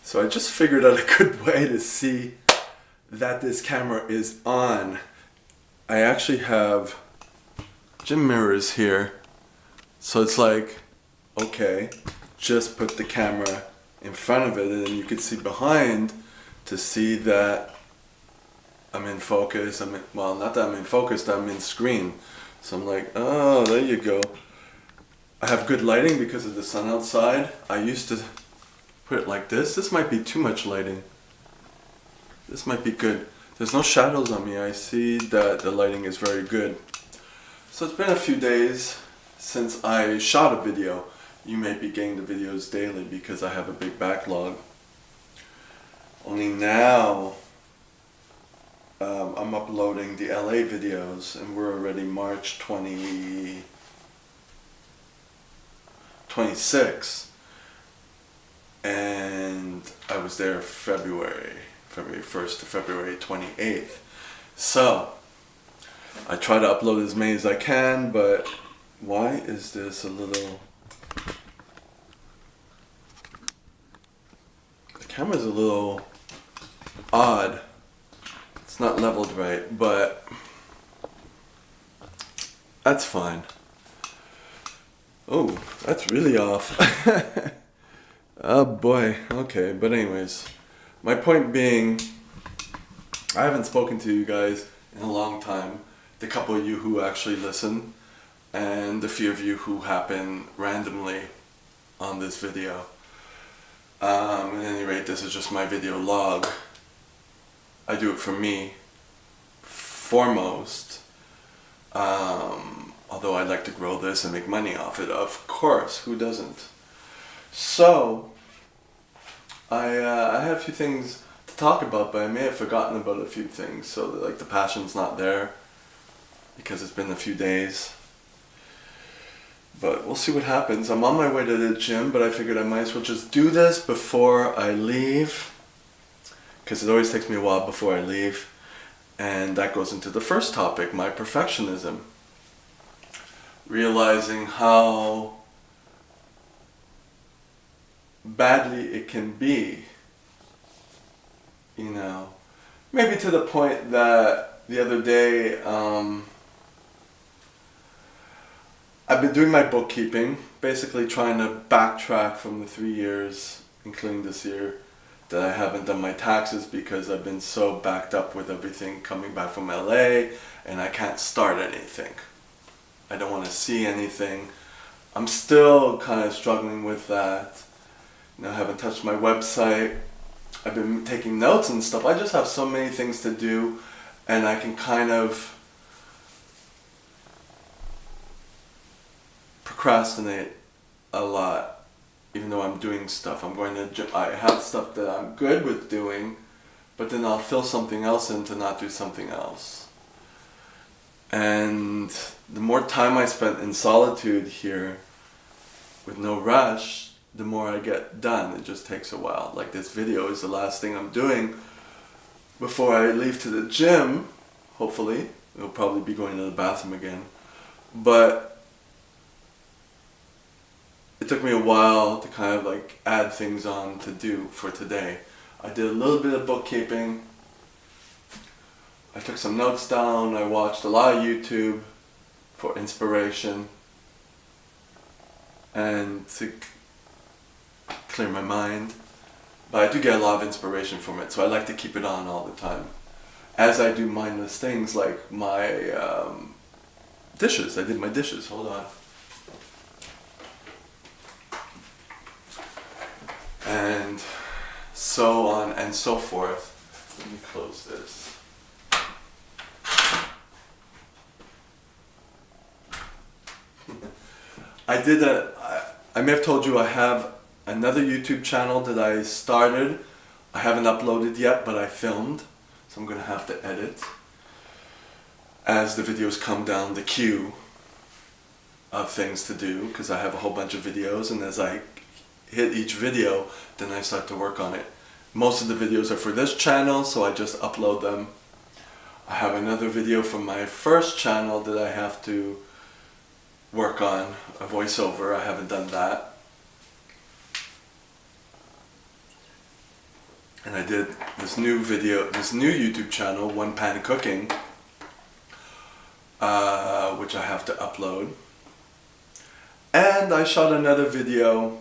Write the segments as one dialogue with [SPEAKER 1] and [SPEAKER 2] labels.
[SPEAKER 1] So I just figured out a good way to see that this camera is on. I actually have gym mirrors here. So it's like, okay, just put the camera in front of it and then you can see behind to see that I'm in focus. Well, not that I'm in focus, I'm in screen. So I'm like, oh, there you go. I have good lighting because of the sun outside. I used to put it like this. This might be too much lighting. This might be good. There's no shadows on me. I see that the lighting is very good. So it's been a few days since I shot a video. You may be getting the videos daily because I have a big backlog. Only now I'm uploading the LA videos and we're already March 26. And I was there February 1st to February 28th. So I try to upload as many as I can, but why is this a little... The camera's a little odd. It's not leveled right, but that's fine. Oh, that's really off. Oh boy, okay, but anyways, my point being, I haven't spoken to you guys in a long time. The couple of you who actually listen, and the few of you who happen randomly on this video. At any rate, this is just my video log. I do it for me, foremost. Although I'd like to grow this and make money off it, of course, who doesn't? So, I had a few things to talk about, but I may have forgotten about a few things, so that, like, the passion's not there, because it's been a few days. But we'll see what happens. I'm on my way to the gym, but I figured I might as well just do this before I leave, because it always takes me a while before I leave. And that goes into the first topic, my perfectionism. Realizing how badly it can be, you know. Maybe to the point that the other day, I've been doing my bookkeeping, basically trying to backtrack from the 3 years, including this year, that I haven't done my taxes because I've been so backed up with everything coming back from LA and I can't start anything. I don't want to see anything. I'm still kind of struggling with that. You know, I haven't touched my website. I've been taking notes and stuff. I just have so many things to do and I can kind of procrastinate a lot, even though I'm doing stuff. I'm going to gym. I have stuff that I'm good with doing, but then I'll fill something else in to not do something else. And the more time I spent in solitude here, with no rush, the more I get done. It just takes a while. Like this video is the last thing I'm doing before I leave to the gym, hopefully. I'll probably be going to the bathroom again. But it took me a while to kind of like add things on to do for today. I did a little bit of bookkeeping. I took some notes down. I watched a lot of YouTube for inspiration and to clear my mind. But I do get a lot of inspiration from it, so I like to keep it on all the time. As I do mindless things like my dishes. I did my dishes. Hold on. And so on and so forth. Let me close this. I may have told you I have another YouTube channel that I started. I haven't uploaded yet, but I filmed. So I'm going to have to edit as the videos come down the queue of things to do, because I have a whole bunch of videos, and as I hit each video, then I start to work on it. Most of the videos are for this channel, so I just upload them. I have another video from my first channel that I have to work on, a voiceover. I haven't done that. and I did this new video, this new YouTube channel, One Pan Cooking, which I have to upload. And I shot another video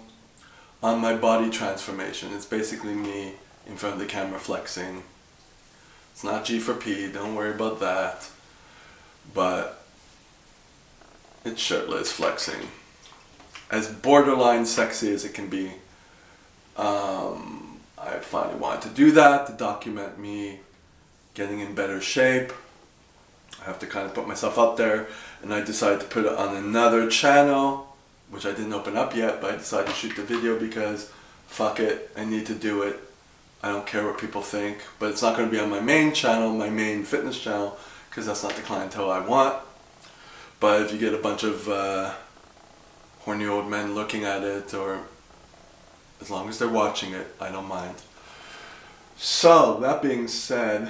[SPEAKER 1] on my body transformation. It's basically me in front of the camera flexing. It's not G for P, don't worry about that. But it's shirtless flexing. As borderline sexy as it can be. I finally wanted to do that to document me getting in better shape. I have to kind of put myself out there, and I decided to put it on another channel, which I didn't open up yet, but I decided to shoot the video because fuck it, I need to do it. I don't care what people think, but it's not going to be on my main channel, my main fitness channel, because that's not the clientele I want. But if you get a bunch of horny old men looking at it, or as long as they're watching it, I don't mind. So, that being said,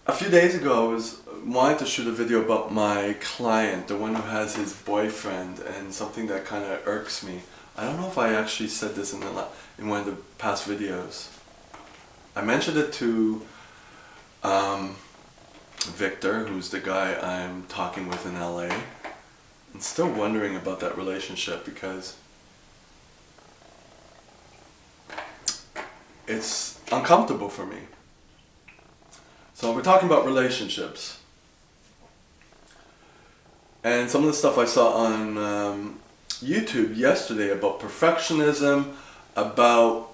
[SPEAKER 1] a few days ago I was wanting to shoot a video about my client, the one who has his boyfriend, and something that kind of irks me. I don't know if I actually said this in one of the past videos. I mentioned it to Victor, who's the guy I'm talking with in LA. I'm still wondering about that relationship because it's uncomfortable for me. So we're talking about relationships. And some of the stuff I saw on YouTube yesterday about perfectionism, about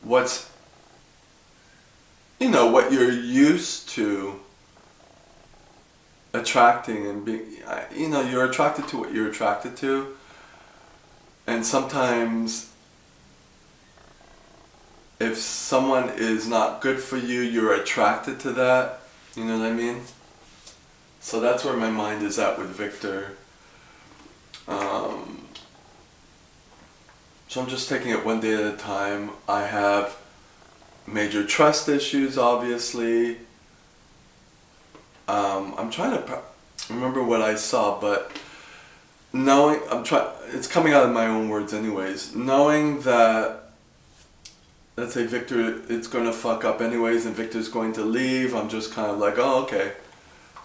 [SPEAKER 1] what's, what you're used to attracting and being, you're attracted to what you're attracted to. And sometimes if someone is not good for you, you're attracted to that. You know what I mean? So that's where my mind is at with Victor. So I'm just taking it one day at a time. I have major trust issues, obviously. I'm trying to remember what I saw, but it's coming out of my own words anyways. Knowing that, let's say Victor, it's going to fuck up anyways and Victor's going to leave, I'm just kind of like, oh, okay.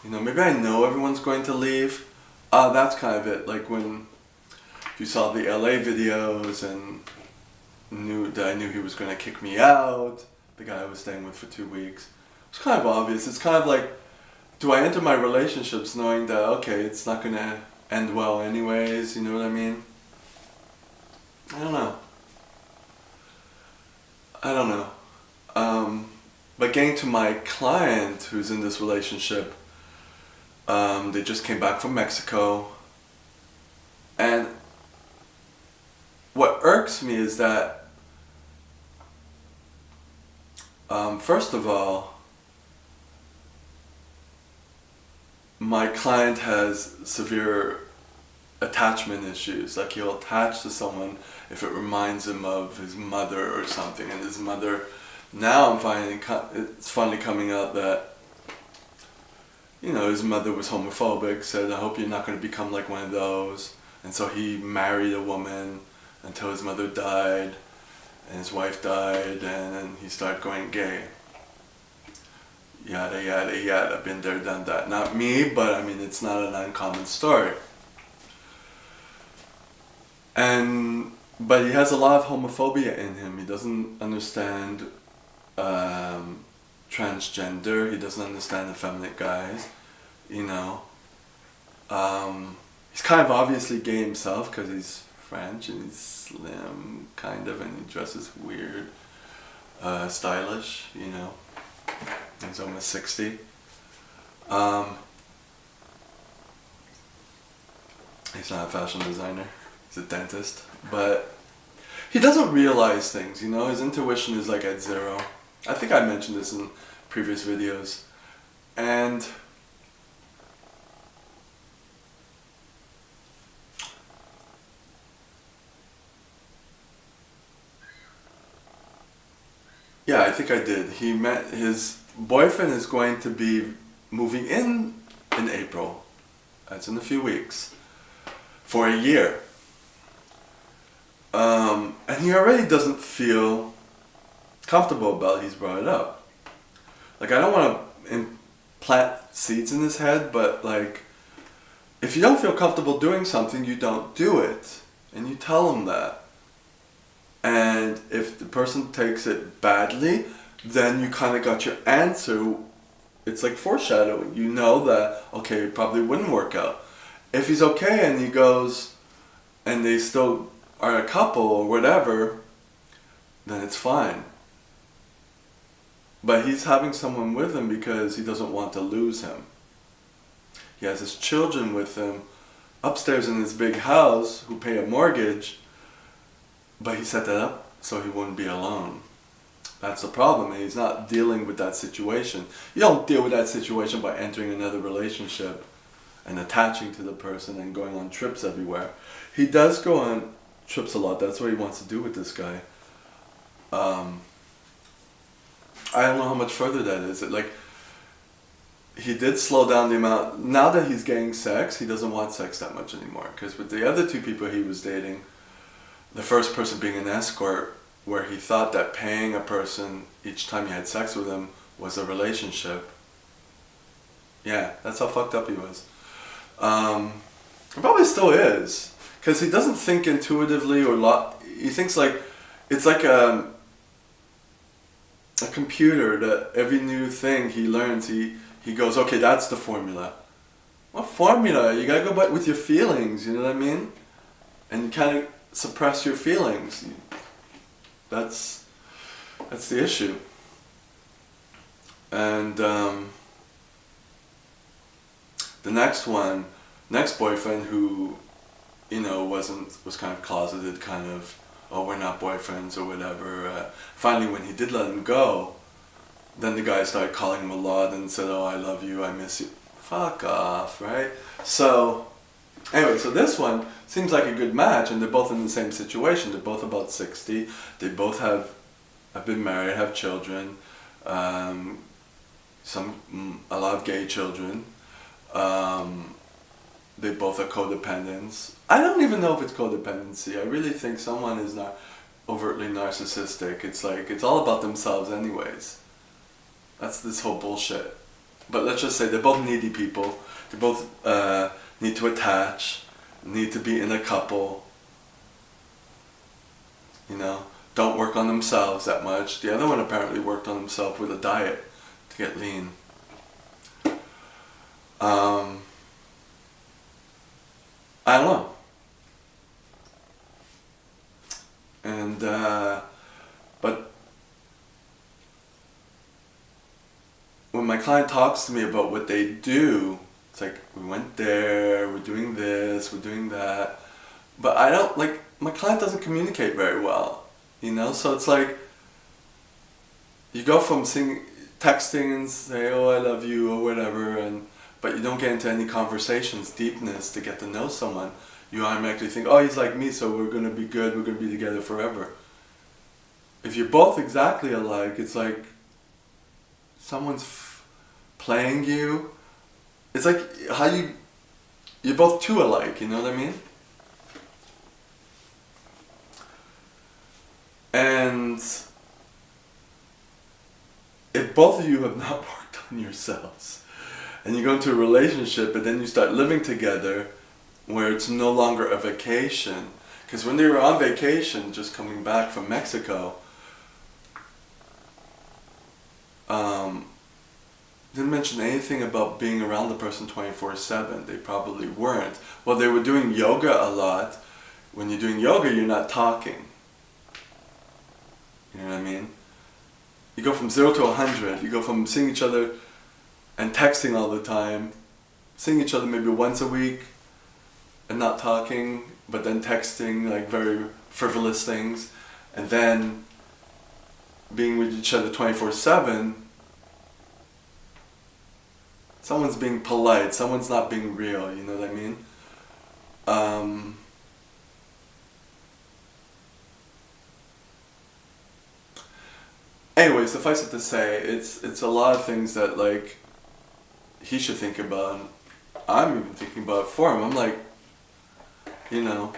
[SPEAKER 1] Maybe I know everyone's going to leave. That's kind of it. Like when you saw the LA videos and I knew he was going to kick me out, the guy I was staying with for 2 weeks. It's kind of obvious. It's kind of like, do I enter my relationships knowing that, okay, it's not going to end well anyways, you know what I mean? I don't know. But getting to my client who's in this relationship, they just came back from Mexico, and what irks me is that, first of all, my client has severe attachment issues. Like he'll attach to someone if it reminds him of his mother or something, and his mother, now I'm finding it's finally coming out that his mother was homophobic, said, I hope you're not going to become like one of those. And so he married a woman until his mother died, and his wife died, and then he started going gay. Yada, yada, yada. Been there, done that. Not me, but I mean, it's not an uncommon story. But he has a lot of homophobia in him. He doesn't understand transgender. He doesn't understand effeminate guys. He's kind of obviously gay himself because he's French and he's slim, kind of, and he dresses weird, stylish. He's almost 60. He's not a fashion designer. He's a dentist. But he doesn't realize things, His intuition is like at zero. I think I mentioned this in previous videos. And yeah, I think I did. His boyfriend is going to be moving in April. That's in a few weeks. For a year. And he already doesn't feel comfortable about it. He's brought it up. Like, I don't want to implant seeds in his head, but like, if you don't feel comfortable doing something, you don't do it. And you tell him that. And if the person takes it badly, then you kind of got your answer. It's like foreshadowing. You know that, okay, it probably wouldn't work out. If he's okay and he goes and they still are a couple or whatever, then it's fine. But he's having someone with him because he doesn't want to lose him. He has his children with him upstairs in his big house who pay a mortgage, but he set that up so he wouldn't be alone. That's the problem, and he's not dealing with that situation. You don't deal with that situation by entering another relationship and attaching to the person and going on trips everywhere. He does go on trips a lot. That's what he wants to do with this guy. I don't know how much further that is. He did slow down the amount. Now that he's getting sex, he doesn't want sex that much anymore. Because with the other two people he was dating, the first person being an escort, where he thought that paying a person each time you had sex with him was a relationship. Yeah, that's how fucked up he was. It probably still is. Because he doesn't think intuitively he thinks like, it's like a computer that every new thing he learns, he goes, okay, that's the formula. What formula? You gotta go back with your feelings, you know what I mean? And you kind of suppress your feelings. That's the issue. And the next boyfriend who, was kind of closeted, kind of, oh, we're not boyfriends or whatever. Finally, when he did let him go, then the guy started calling him a lot and said, oh, I love you, I miss you. Fuck off, right? So, anyway, so this one seems like a good match, and they're both in the same situation. They're both about 60. They both have been married, have children, a lot of gay children. They both are codependents. I don't even know if it's codependency. I really think someone is not overtly narcissistic. It's like, it's all about themselves anyways. That's this whole bullshit. But let's just say they're both needy people. They both need to attach, need to be in a couple. Don't work on themselves that much. The other one apparently worked on himself with a diet to get lean. I don't know. And, but when my client talks to me about what they do, it's like, we went there, we're doing this, we're doing that. But I don't, my client doesn't communicate very well, So it's like, you go from texting and say, oh, I love you, or whatever, but you don't get into any conversations, deepness to get to know someone. You automatically think, oh, he's like me, so we're going to be good, we're going to be together forever. If you're both exactly alike, it's like someone's playing you. It's like you're both too alike, you know what I mean? And if both of you have not worked on yourselves, and you go into a relationship, but then you start living together, where it's no longer a vacation. Because when they were on vacation, just coming back from Mexico, didn't mention anything about being around the person 24/7. They probably weren't. Well, they were doing yoga a lot. When you're doing yoga, you're not talking. You know what I mean? You go from 0 to 100. You go from seeing each other and texting all the time, seeing each other maybe once a week and not talking, but then texting like very frivolous things, and then being with each other 24/7. Someone's being polite, someone's not being real, you know what I mean? Anyway, suffice it to say, it's a lot of things that he should think about. I'm even thinking about it for him. I'm like, you know,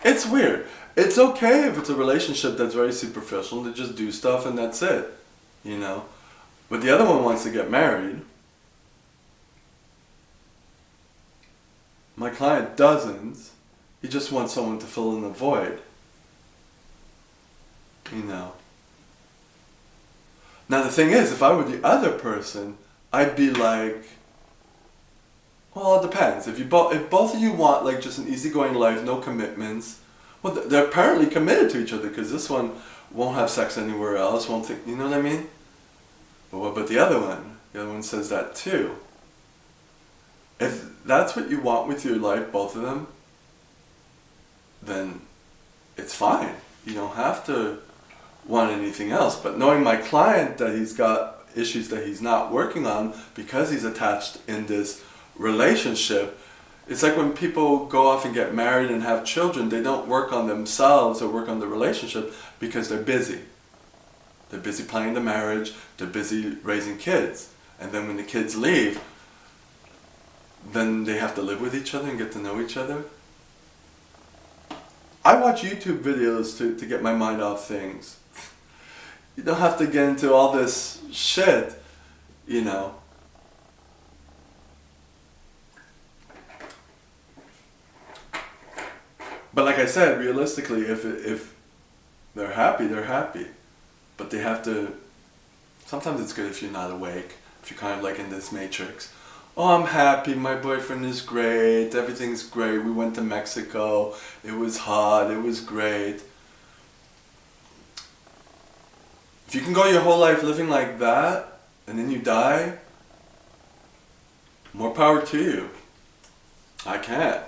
[SPEAKER 1] it's weird. It's okay if it's a relationship that's very superficial to just do stuff and that's it, you know. But the other one wants to get married. My client doesn't. He just wants someone to fill in the void, you know. Now the thing is, if I were the other person, I'd be like, well, it depends. If both of you want like just an easygoing life, no commitments, well, they're apparently committed to each other because this one won't have sex anywhere else, won't think, you know what I mean? But what about the other one? The other one says that too. If that's what you want with your life, both of them, then it's fine. You don't have to want anything else. But knowing my client that he's got issues that he's not working on because he's attached in this relationship, it's like when people go off and get married and have children, they don't work on themselves or work on the relationship because they're busy. They're busy planning the marriage, they're busy raising kids. And then when the kids leave, then they have to live with each other and get to know each other. I watch YouTube videos to get my mind off things. You don't have to get into all this shit, you know. But like I said, realistically, if they're happy, they're happy. But they have to, sometimes it's good if you're not awake, if you're kind of like in this matrix. Oh, I'm happy, my boyfriend is great, everything's great, we went to Mexico, it was hot, it was great. If you can go your whole life living like that, and then you die, more power to you. I can't.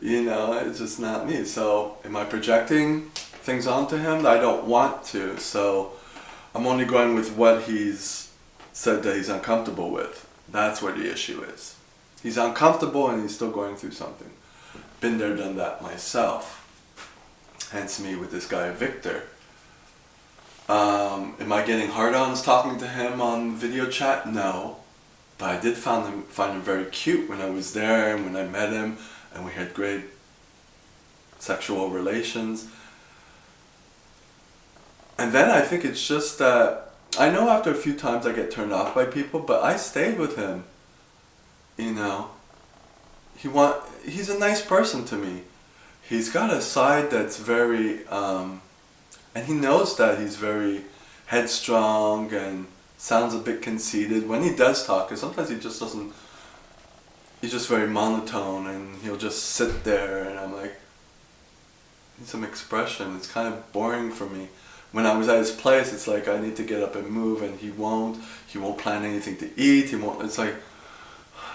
[SPEAKER 1] You know, it's just not me. So, am I projecting things onto him? I don't want to, so I'm only going with what he's said that he's uncomfortable with. That's where the issue is. He's uncomfortable and he's still going through something. Been there, done that myself. Hence me with this guy Victor. Am I getting hard-ons talking to him on video chat? No. But I did find him very cute when I was there and when I met him, and we had great sexual relations. And then I think it's just that I know after a few times I get turned off by people, but I stayed with him. You know, he's a nice person to me. He's got a side that's very, and he knows that he's very headstrong and sounds a bit conceited when he does talk, because sometimes he just doesn't, he's just very monotone and he'll just sit there and I'm like, need some expression. It's kind of boring for me. When I was at his place, it's like I need to get up and move, and he won't plan anything to eat, it's like,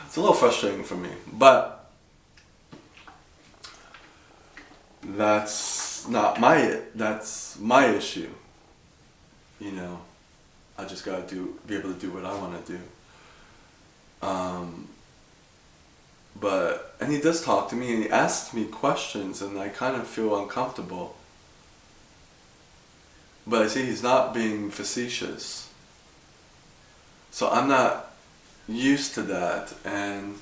[SPEAKER 1] it's a little frustrating for me, but that's my issue, you know. I just gotta be able to do what I want to do. And he does talk to me and he asks me questions and I kind of feel uncomfortable. But I see he's not being facetious. So I'm not used to that, and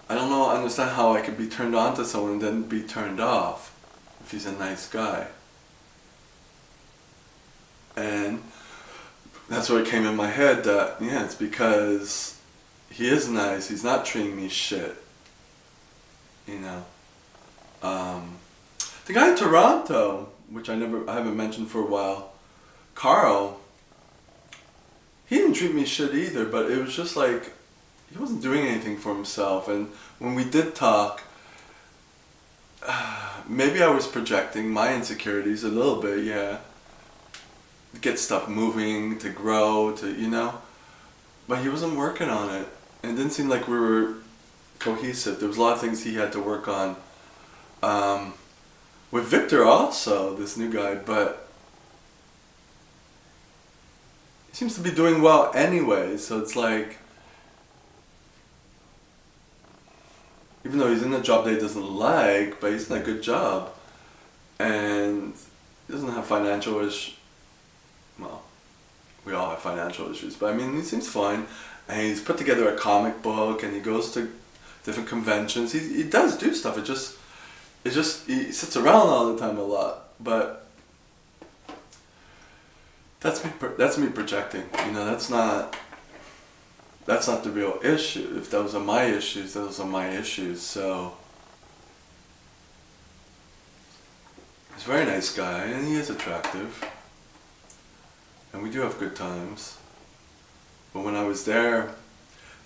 [SPEAKER 1] I don't understand how I could be turned on to someone and then be turned off if he's a nice guy. And that's where it came in my head that, yeah, it's because he is nice, he's not treating me shit. You know. The guy in Toronto, which I haven't mentioned for a while, Carl, he didn't treat me shit either, but it was just like, he wasn't doing anything for himself, and when we did talk, maybe I was projecting my insecurities a little bit, yeah, to get stuff moving, to grow, you know, but he wasn't working on it, and it didn't seem like we were cohesive. There was a lot of things he had to work on. With Victor also, this new guy, but he seems to be doing well anyway, so it's like, even though he's in a job that he doesn't like, but he's in a good job, and he doesn't have financial well, We all have financial issues, but I mean, he seems fine, and he's put together a comic book, and he goes to different conventions. He does do stuff. It just he sits around all the time a lot, but that's me projecting. You know, that's not the real issue. If those are my issues, those are my issues. So he's a very nice guy, and he is attractive, and we do have good times. But when I was there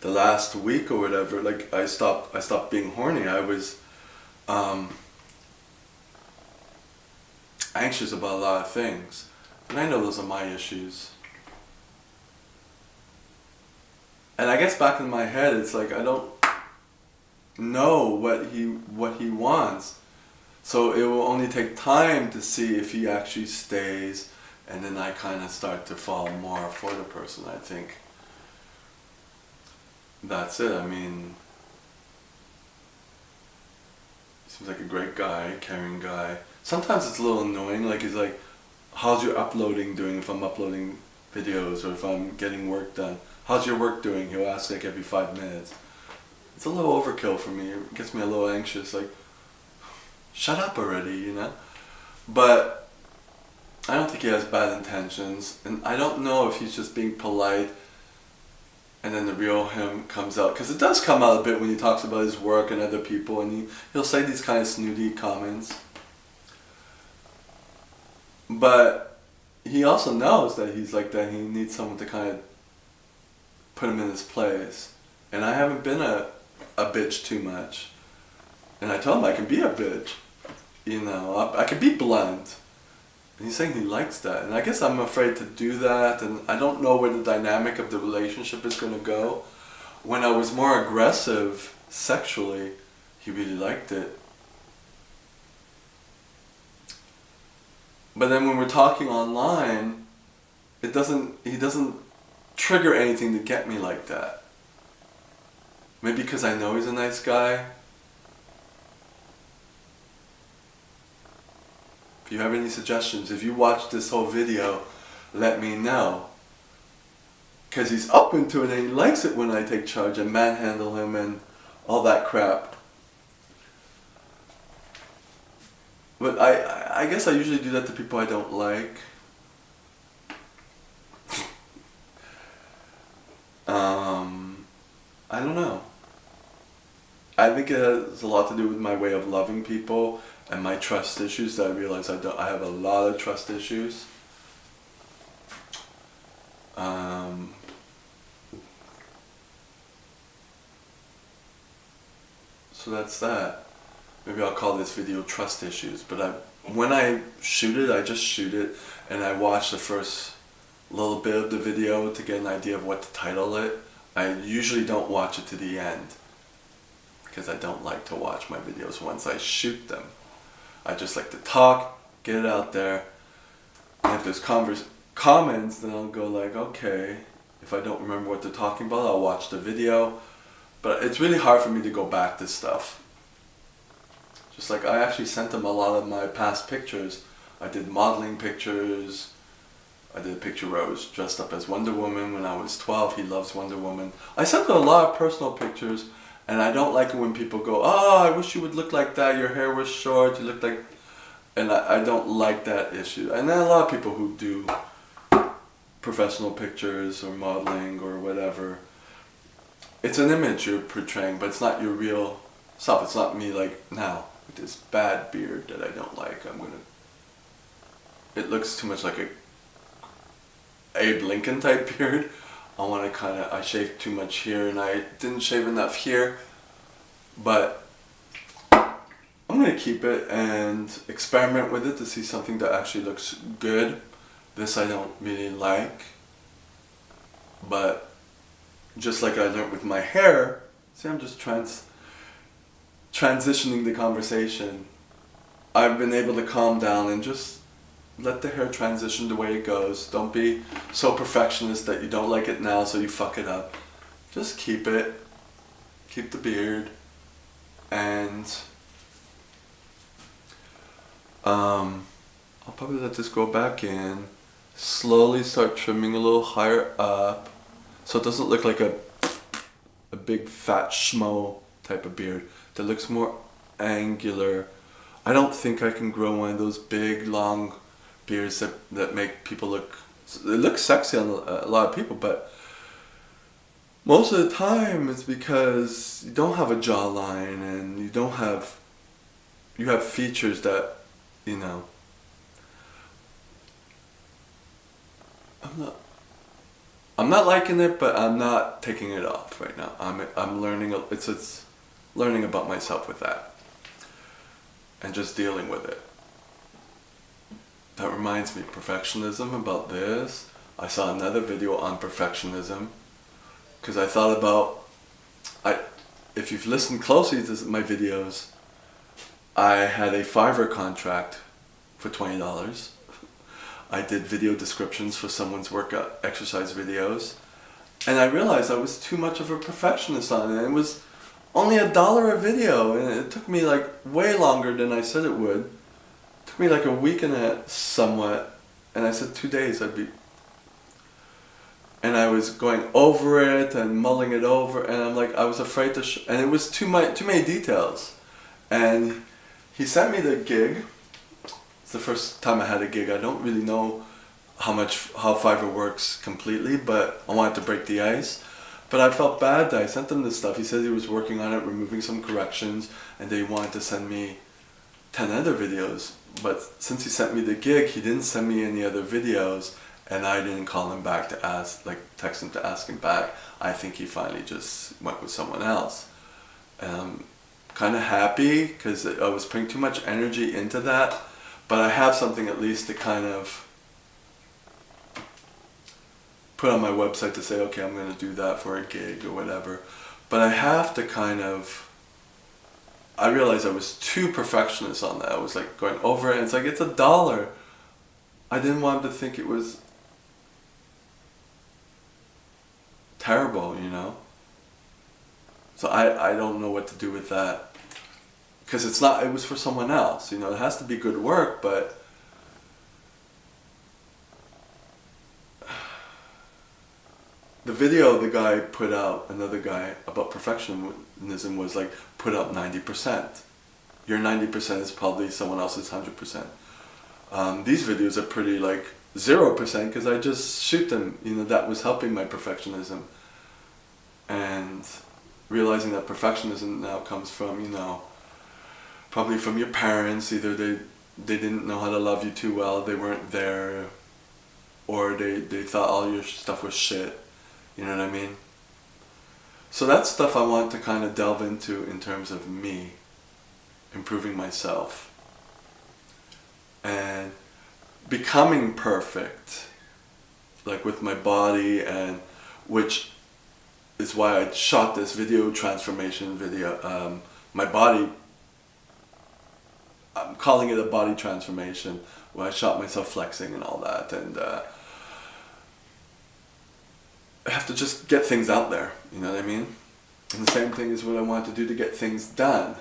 [SPEAKER 1] the last week or whatever, like I stopped being horny. I was anxious about a lot of things, and I know those are my issues. And I guess back in my head, it's like I don't know what he wants, so it will only take time to see if he actually stays, and then I kind of start to fall more for the person. I think that's it. I mean, he seems like a great guy, caring guy. Sometimes it's a little annoying, like he's like, how's your uploading doing if I'm uploading videos or if I'm getting work done? How's your work doing? He'll ask like every 5 minutes. It's a little overkill for me. It gets me a little anxious, like, shut up already, you know? But I don't think he has bad intentions, and I don't know if he's just being polite and then the real him comes out, because it does come out a bit when he talks about his work and other people, and he'll say these kind of snooty comments. But he also knows that he's like that. He needs someone to kind of put him in his place. And I haven't been a bitch too much. And I told him I can be a bitch. You know, I can be blunt. And he's saying he likes that. And I guess I'm afraid to do that. And I don't know where the dynamic of the relationship is going to go. When I was more aggressive sexually, he really liked it. But then when we're talking online, he doesn't trigger anything to get me like that. Maybe because I know he's a nice guy. If you have any suggestions, if you watch this whole video, let me know. Because he's open to it and he likes it when I take charge and manhandle him and all that crap. But I guess I usually do that to people I don't like. I don't know. I think it has a lot to do with my way of loving people and my trust issues that I realize I have a lot of trust issues. So that's that. Maybe I'll call this video Trust Issues, but when I shoot it, I just shoot it and I watch the first little bit of the video to get an idea of what to title it. I usually don't watch it to the end because I don't like to watch my videos once I shoot them. I just like to talk, get it out there, and if there's comments, then I'll go like, okay, if I don't remember what they're talking about, I'll watch the video, but it's really hard for me to go back to stuff. Just like I actually sent him a lot of my past pictures. I did modeling pictures. I did a picture where I was dressed up as Wonder Woman when I was 12. He loves Wonder Woman. I sent him a lot of personal pictures, and I don't like it when people go, oh, I wish you would look like that. Your hair was short. You look like... And I don't like that issue. And then a lot of people who do professional pictures or modeling or whatever, it's an image you're portraying, but it's not your real self. It's not me like now. This bad beard that I don't like. It looks too much like a Abe Lincoln type beard. I shaved too much here and I didn't shave enough here, but I'm gonna keep it and experiment with it to see something that actually looks good. This I don't really like, but just like I learned with my hair, see, I'm just transitioning the conversation. I've been able to calm down and just let the hair transition the way it goes. Don't be so perfectionist that you don't like it now so you fuck it up. Just keep it. Keep the beard. And I'll probably let this go back in slowly start trimming a little higher up so it doesn't look like a big fat schmo type of beard that looks more angular. I don't think I can grow one of those big long beards that make people look, it looks sexy on a lot of people, but most of the time it's because you don't have a jawline and you have features that, you know, I'm not liking it, but I'm not taking it off right now. I'm learning, it's learning about myself with that and just dealing with it. That reminds me, perfectionism, about this. I saw another video on perfectionism because I thought about, if you've listened closely to my videos, I had a Fiverr contract for $20. I did video descriptions for someone's workout exercise videos, and I realized I was too much of a perfectionist on it. It was only $1 a video, and it took me like way longer than I said it would. It took me like a week and a somewhat, and I said 2 days I'd be, and I was going over it and mulling it over, and I'm like, I was afraid to and it was too many details. And he sent me the gig. It's the first time I had a gig. I don't really know how Fiverr works completely, but I wanted to break the ice. But I felt bad that I sent him this stuff. He said he was working on it, removing some corrections, and they wanted to send me 10 other videos. But since he sent me the gig, he didn't send me any other videos, and I didn't call him back to ask, like text him to ask him back. I think he finally just went with someone else. And I'm kind of happy because I was putting too much energy into that. But I have something at least to kind of put on my website to say, okay, I'm going to do that for a gig or whatever. But I have to kind of, I realized I was too perfectionist on that. I was like going over it, and it's like, it's $1. I didn't want him to think it was terrible, you know? So I don't know what to do with that. Because it was for someone else, you know, it has to be good work, but the video the guy put out, another guy, about perfectionism was like, put out 90%. Your 90% is probably someone else's 100%. These videos are pretty like 0% because I just shoot them, you know, that was helping my perfectionism. And realizing that perfectionism now comes from, you know, probably from your parents. Either they didn't know how to love you too well, they weren't there, or they thought all your stuff was shit, you know what I mean? So that's stuff I want to kind of delve into in terms of me, improving myself, and becoming perfect, like with my body, and which is why I shot this video transformation video. My body, I'm calling it a body transformation, where I shot myself flexing and all that, and I have to just get things out there, you know what I mean? And the same thing is what I want to do to get things done,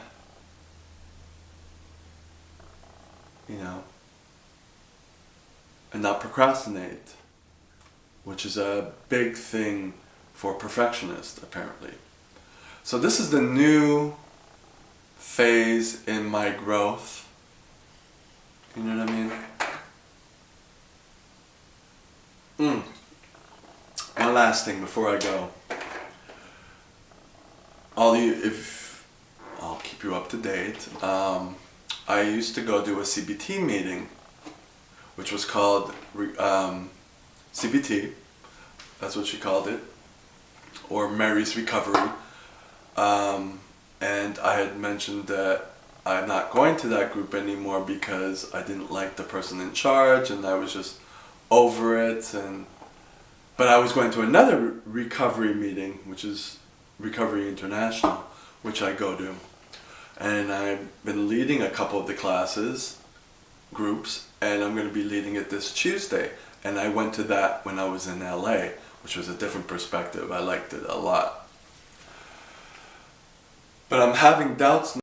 [SPEAKER 1] you know, and not procrastinate, which is a big thing for perfectionists, apparently. So this is the new phase in my growth. You know what I mean? One last thing before I go. I'll keep you up to date. I used to go do a CBT meeting, which was called CBT. That's what she called it, or Mary's Recovery. And I had mentioned that I'm not going to that group anymore because I didn't like the person in charge, and I was just over it. But I was going to another recovery meeting, which is Recovery International, which I go to. And I've been leading a couple of the groups, and I'm going to be leading it this Tuesday. And I went to that when I was in LA, which was a different perspective. I liked it a lot. But I'm having doubts